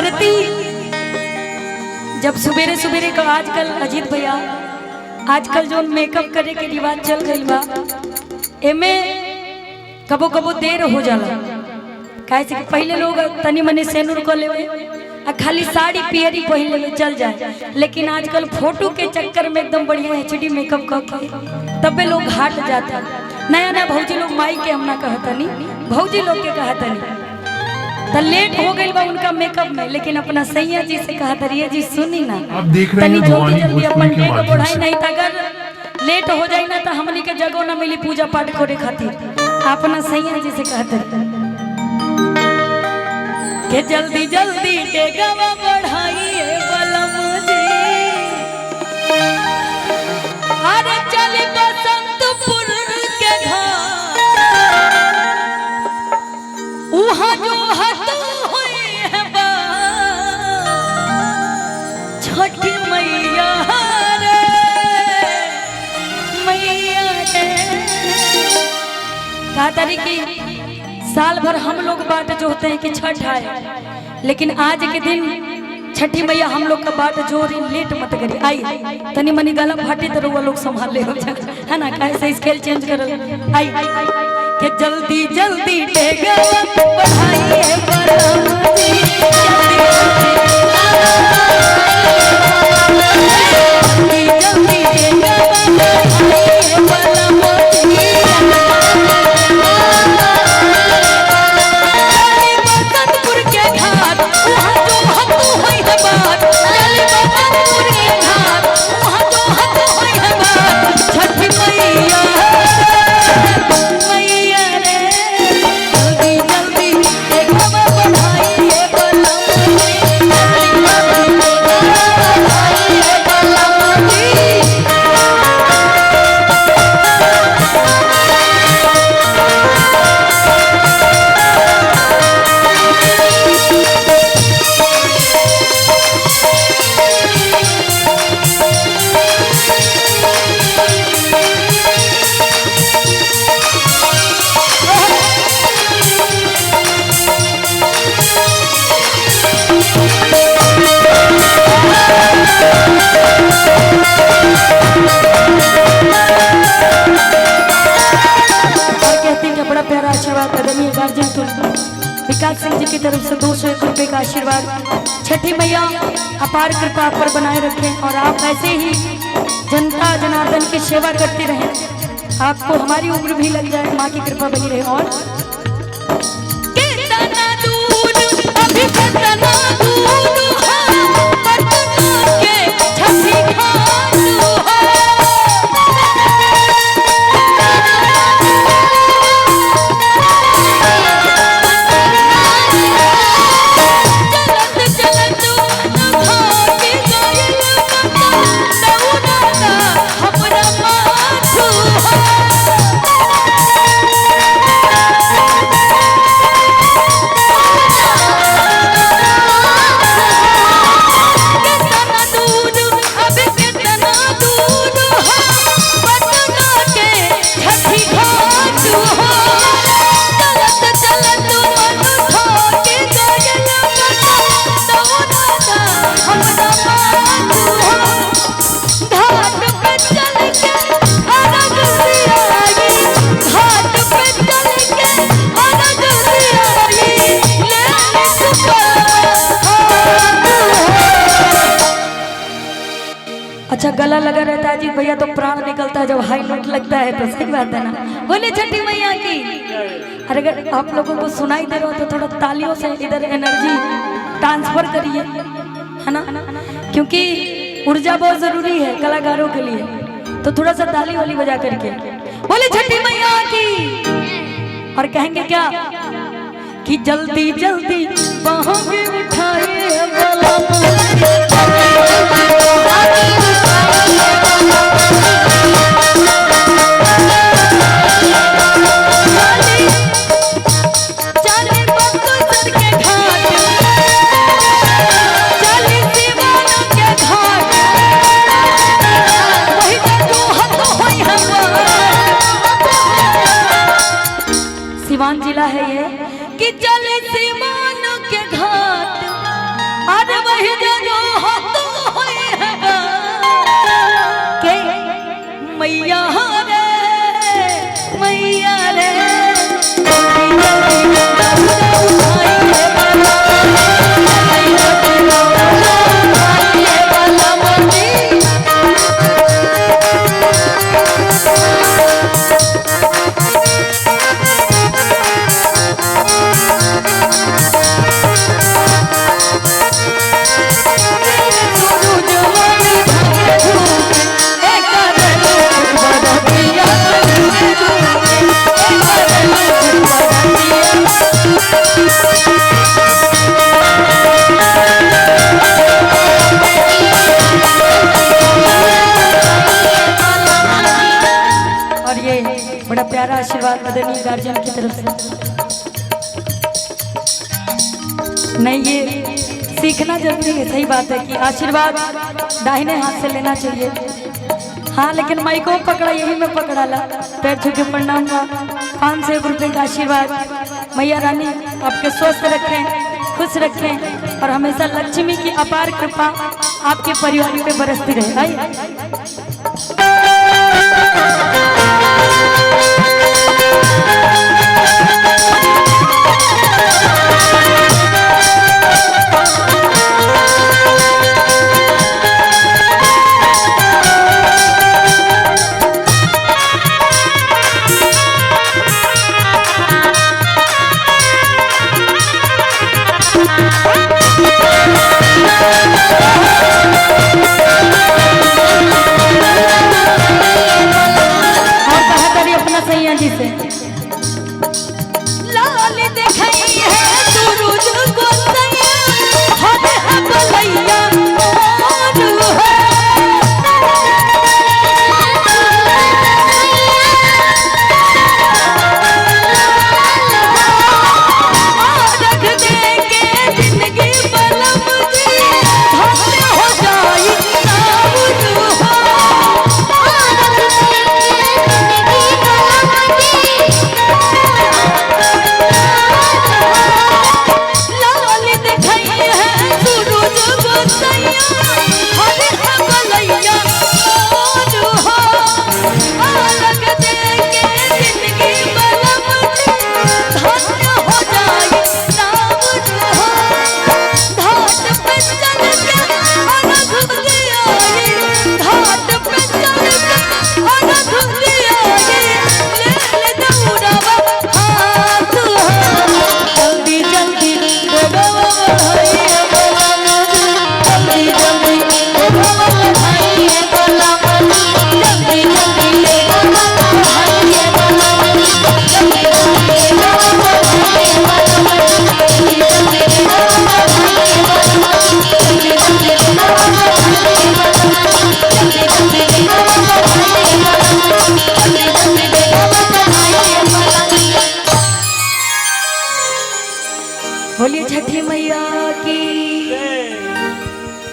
बरती जब सवेरे सवेरे का आजकल अजीत भैया आजकल जो मेकअप करे के रिवाज चल गई बा एमे कबो कबो देर हो जाला काहे से पहले लोग तनी मनी सेनुर को लेवे आ खाली साड़ी पियरी पहन लेवे चल जाए, लेकिन आजकल फोटो के चक्कर में एकदम बढ़िया एचडी मेकअप करके तबे लोग घाट जाता। नया नया भौजी लोग माई के हम ना कहतनी, भौजी लोग के कहतनी तो लेट हो गई बा उनका मेकअप में, लेकिन अपना सैया जी से कहा तरिए जी सुनी ना तनी जल्दी जल्दी अपन डेट बढ़ाई, नहीं तो अगर लेट हो जाए ना तो हमनी के जगह ना मिली पूजा पाठ करे खातिर। अपना सैया जी से कहा तरी के जल्दी जल्दी डेगवा बढ़ाइए बलम जी, अरे चली बसंतपुर के घाट वहाँ जो छठी मैया रे मैया रे कहा तारी की साल भर हम लोग बात जो होते हैं कि छठ आए, लेकिन आज के दिन छठी मैया हम लोग का बात जोरी लेट मत करी आई तनी मनी गला फाटी तो वो लोग संभाल ले है ना, कैसे स्केल चेंज कर आई कि जल्दी जल्दी डेगा बढ़ाइए विकास सिंह जी की तरफ से 201 रुपए का आशीर्वाद। छठी मैया अपार कृपा पर बनाए रखें और आप ऐसे ही जनता जनार्दन की सेवा करते रहें, आपको हमारी उम्र भी लग जाए, माँ की कृपा बनी रहे। और अच्छा गला लगा रहता है अजीत भैया तो प्राण निकलता है, जब हाई नोट लगता है तो सही बात है ना। बोले छठी मैया की। अरे अगर आप लोगों को सुनाई दे रहा हो तो थोड़ा तालियों से इधर एनर्जी ट्रांसफर करिए, है ना, क्योंकि ऊर्जा बहुत जरूरी है कलाकारों के लिए, तो थोड़ा सा ताली वाली बजा करके बोले छठी मैया की। और कहेंगे क्या कि जल्दी जल्दी बाहों में उठाए सिवान जिला है ये कि चले सिवान के आदरणीय गार्जियन की तरफ से। नहीं, ये सीखना जरूरी है, सही बात है कि आशीर्वाद दाहिने हाथ से लेना चाहिए। हाँ, लेकिन माइको पकड़ा, यही में पकड़ा ला। पैर छू के प्रणाम का 500 रुपये का आशीर्वाद। मैया रानी आपके स्वस्थ रखें, खुश रखें और हमेशा लक्ष्मी की अपार कृपा आपके परिवार पे बरसती रहे। आई जी से लाल देखई है सूरज को सैया हरे बलैया और है रख दे के जिंदगी बलम जी धन्य हो जाई साबुत हो लाल देखई है सूरज को सैया हरे बलैया और हो रख दे के जिंदगी बलम जी धन्य हो जाई साबुत हो घाट पे चल के अनघ दिया घाट पे चल के अनघ दिया ले ले दौड़ावा हाथ हो जल्दी जल्दी दौड़ावा